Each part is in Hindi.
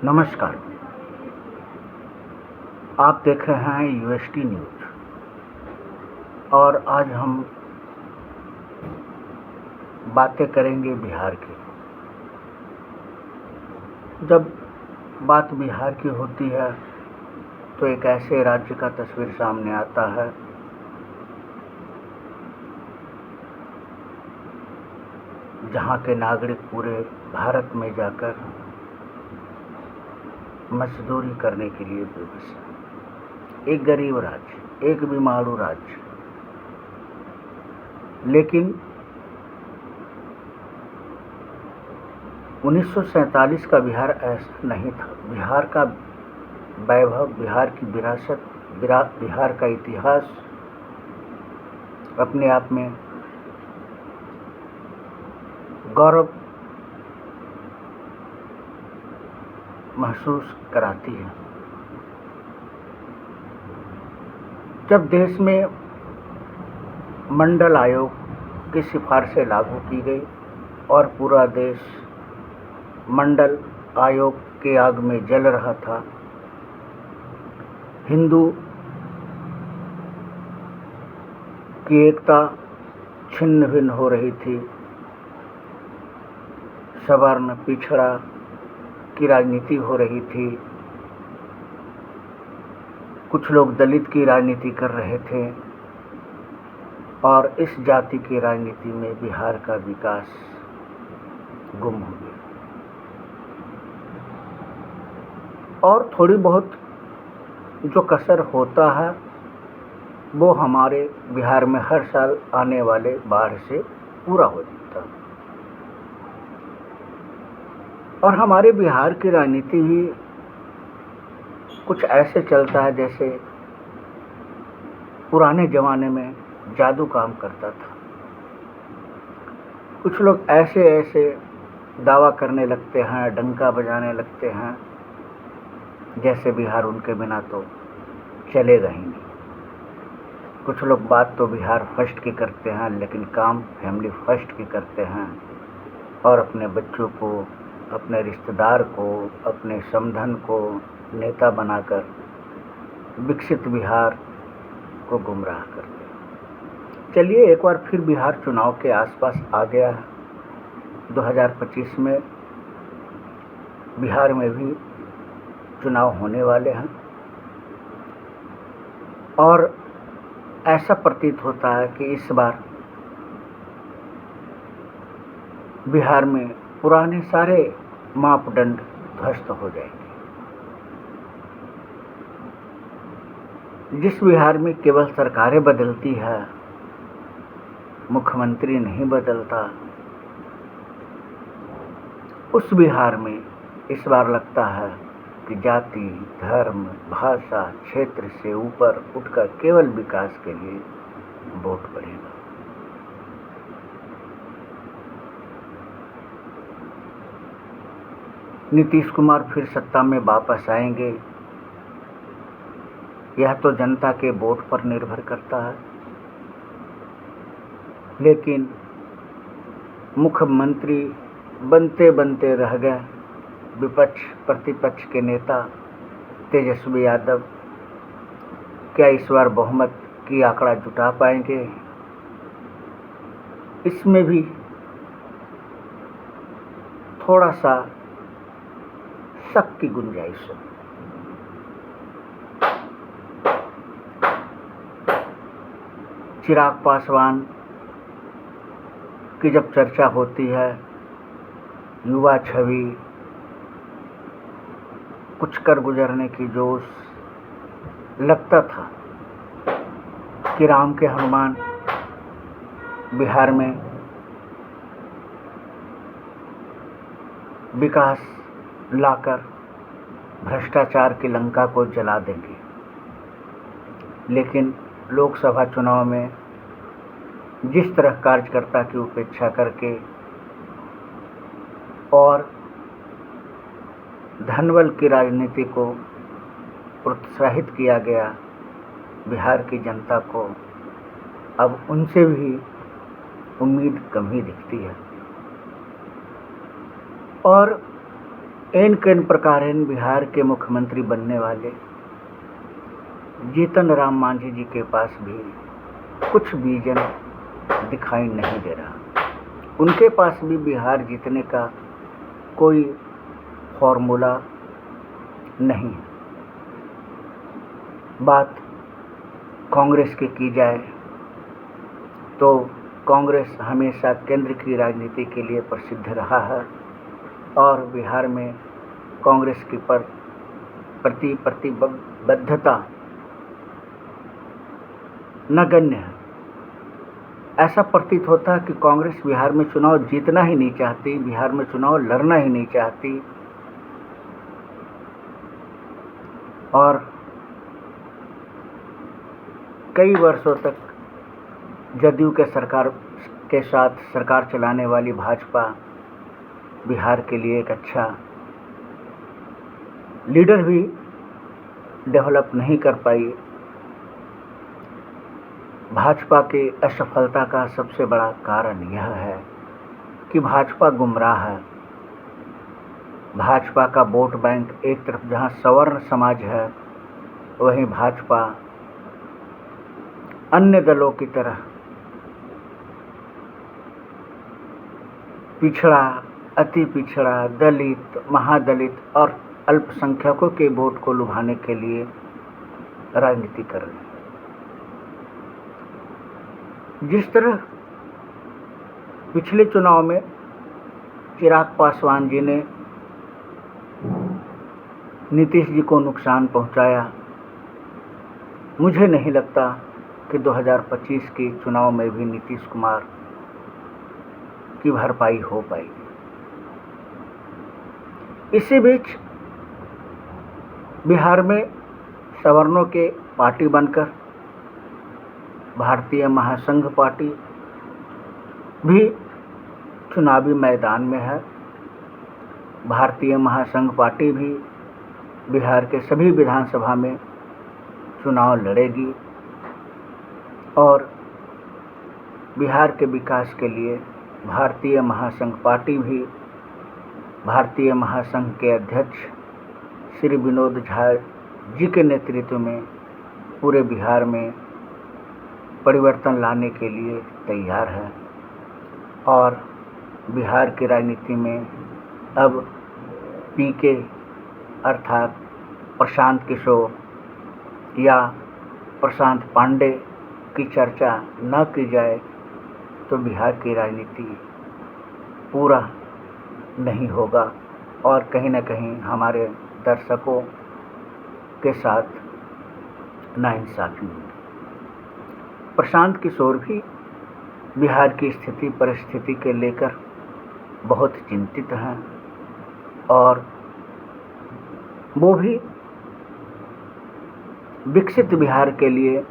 नमस्कार। आप देख रहे हैं यूएसटी न्यूज और आज हम बातें करेंगे बिहार की। जब बात बिहार की होती है तो एक ऐसे राज्य का तस्वीर सामने आता है जहां के नागरिक पूरे भारत में जाकर मजदूरी करने के लिए बेबस है। एक गरीब राज्य, एक बीमारू राज्य। लेकिन 1947 का बिहार ऐसा नहीं था। बिहार का वैभव, बिहार की विरासत, बिहार का इतिहास अपने आप में गौरव महसूस कराती है। जब देश में मंडल आयोग की सिफारिशें लागू की गई और पूरा देश मंडल आयोग के आग में जल रहा था, हिंदू की एकता छिन्न भिन्न हो रही थी, सवर्ण पिछड़ा की राजनीति हो रही थी, कुछ लोग दलित की राजनीति कर रहे थे और इस जाति की राजनीति में बिहार का विकास गुम हो गया। और थोड़ी बहुत जो कसर होता है वो हमारे बिहार में हर साल आने वाले बाढ़ से पूरा हो जाता है। और हमारे बिहार की राजनीति भी कुछ ऐसे चलता है जैसे पुराने ज़माने में जादू काम करता था। कुछ लोग ऐसे ऐसे दावा करने लगते हैं, डंका बजाने लगते हैं जैसे बिहार उनके बिना तो चलेगा ही नहीं। कुछ लोग बात तो बिहार फर्स्ट की करते हैं लेकिन काम फैमिली फर्स्ट की करते हैं और अपने बच्चों को, अपने रिश्तेदार को, अपने समधन को नेता बनाकर विकसित बिहार को गुमराह करते हैं। चलिए, एक बार फिर बिहार चुनाव के आसपास आ गया है। 2025 में बिहार में भी चुनाव होने वाले हैं और ऐसा प्रतीत होता है कि इस बार बिहार में पुराने सारे मापदंड ध्वस्त हो जाएंगे। जिस बिहार में केवल सरकारें बदलती है, मुख्यमंत्री नहीं बदलता, उस बिहार में इस बार लगता है कि जाति, धर्म, भाषा, क्षेत्र से ऊपर उठकर केवल विकास के लिए वोट पड़ेगा। नीतीश कुमार फिर सत्ता में वापस आएंगे, यह तो जनता के वोट पर निर्भर करता है। लेकिन मुख्यमंत्री बनते बनते रह गए विपक्ष प्रतिपक्ष के नेता तेजस्वी यादव। क्या इस बार बहुमत की आंकड़ा जुटा पाएंगे? इसमें भी थोड़ा सा शक की गुंजाइश है। चिराग पासवान की जब चर्चा होती है, युवा छवि, कुछ कर गुजरने की जोश, लगता था कि राम के हनुमान बिहार में विकास लाकर भ्रष्टाचार की लंका को जला देंगे। लेकिन लोकसभा चुनाव में जिस तरह कार्यकर्ता की उपेक्षा करके और धनबल की राजनीति को प्रोत्साहित किया गया, बिहार की जनता को अब उनसे भी उम्मीद कम ही दिखती है। और एन केन प्रकारेण बिहार के मुख्यमंत्री बनने वाले जीतन राम मांझी जी के पास भी कुछ विजन दिखाई नहीं दे रहा। उनके पास भी बिहार जीतने का कोई फॉर्मूला नहीं है। बात कांग्रेस की जाए तो कांग्रेस हमेशा केंद्र की राजनीति के लिए प्रसिद्ध रहा है और बिहार में कांग्रेस की प्रतिबद्धता नगण्य है। ऐसा प्रतीत होता है कि कांग्रेस बिहार में चुनाव जीतना ही नहीं चाहती, बिहार में चुनाव लड़ना ही नहीं चाहती और कई वर्षों तक जदयू के सरकार के साथ सरकार चलाने वाली भाजपा बिहार के लिए एक अच्छा लीडर भी डेवलप नहीं कर पाई। भाजपा की असफलता का सबसे बड़ा कारण यह है कि भाजपा गुमराह है। भाजपा का वोट बैंक एक तरफ जहां सवर्ण समाज है, वहीं भाजपा अन्य दलों की तरह पिछड़ा, अति पिछड़ा, दलित, महादलित और अल्पसंख्यकों के वोट को लुभाने के लिए राजनीति कर रहे हैं। जिस तरह पिछले चुनाव में चिराग पासवान जी ने नीतीश जी को नुकसान पहुंचाया, मुझे नहीं लगता कि 2025 के चुनाव में भी नीतीश कुमार की भरपाई हो पाएगी। इसी बीच बिहार में सवर्णों के पार्टी बनकर भारतीय महासंघ पार्टी भी चुनावी मैदान में है। भारतीय महासंघ पार्टी भी बिहार के सभी विधानसभा में चुनाव लड़ेगी और बिहार के विकास के लिए भारतीय महासंघ पार्टी भी भारतीय महासंघ के अध्यक्ष श्री विनोद झा जी के नेतृत्व में पूरे बिहार में परिवर्तन लाने के लिए तैयार है और बिहार की राजनीति में अब पीके अर्थात प्रशांत किशोर या प्रशांत पांडे की चर्चा न की जाए तो बिहार की राजनीति पूरा नहीं होगा और कहीं न कहीं हमारे दर्शकों के साथ नाइंसाफी होगी। प्रशांत किशोर भी बिहार की स्थिति परिस्थिति के लेकर बहुत चिंतित हैं और वो भी विकसित बिहार के लिए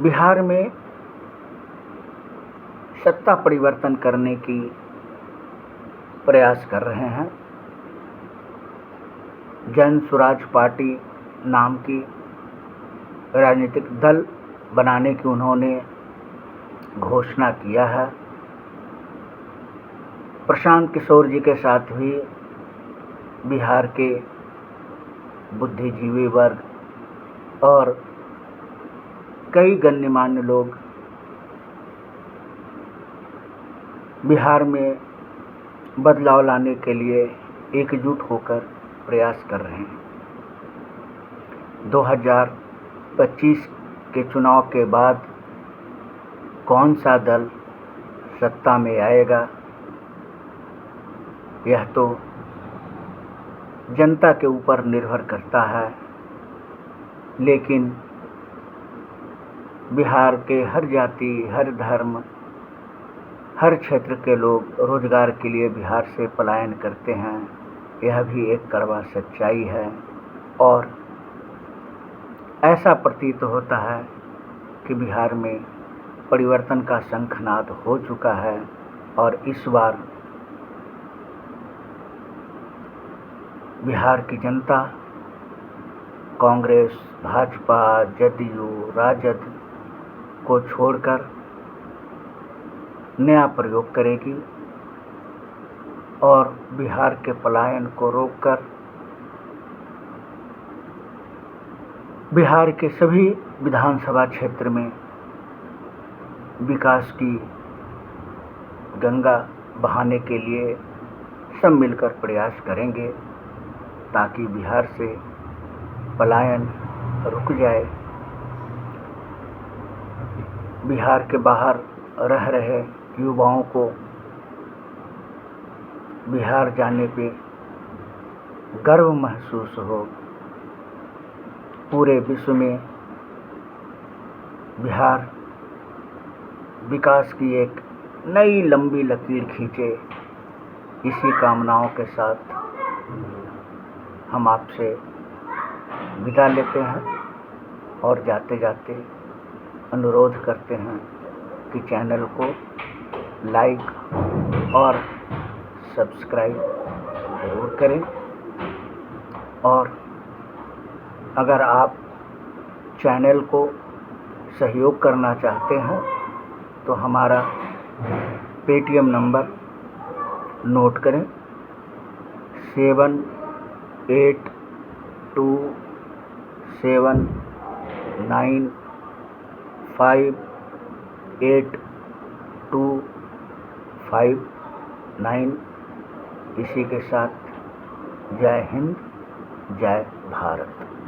बिहार में सत्ता परिवर्तन करने की प्रयास कर रहे हैं। जन स्वराज पार्टी नाम की राजनीतिक दल बनाने की उन्होंने घोषणा किया है। प्रशांत किशोर जी के साथ भी बिहार के बुद्धिजीवी वर्ग और कई गण्यमान्य लोग बिहार में बदलाव लाने के लिए एकजुट होकर प्रयास कर रहे हैं। 2025 के चुनाव के बाद कौन सा दल सत्ता में आएगा, यह तो जनता के ऊपर निर्भर करता है, लेकिन बिहार के हर जाति, हर धर्म, हर क्षेत्र के लोग रोजगार के लिए बिहार से पलायन करते हैं। यह भी एक कड़वा सच्चाई है और ऐसा प्रतीत होता है कि बिहार में परिवर्तन का शंखनाद हो चुका है और इस बार बिहार की जनता कांग्रेस, भाजपा, जदयू, राजद को छोड़कर नया प्रयोग करेगी और बिहार के पलायन को रोककर बिहार के सभी विधानसभा क्षेत्र में विकास की गंगा बहाने के लिए सब मिलकर प्रयास करेंगे ताकि बिहार से पलायन रुक जाए। बिहार के बाहर रह रहे युवाओं को बिहार जाने पे गर्व महसूस हो। पूरे विश्व में बिहार विकास की एक नई लंबी लकीर खींचे, इसी कामनाओं के साथ हम आपसे विदा लेते हैं और जाते जाते अनुरोध करते हैं कि चैनल को लाइक और सब्सक्राइब ज़रूर करें। और अगर आप चैनल को सहयोग करना चाहते हैं तो हमारा पेटीएम नंबर नोट करें 7827958259। इसी के साथ जय हिंद, जय भारत।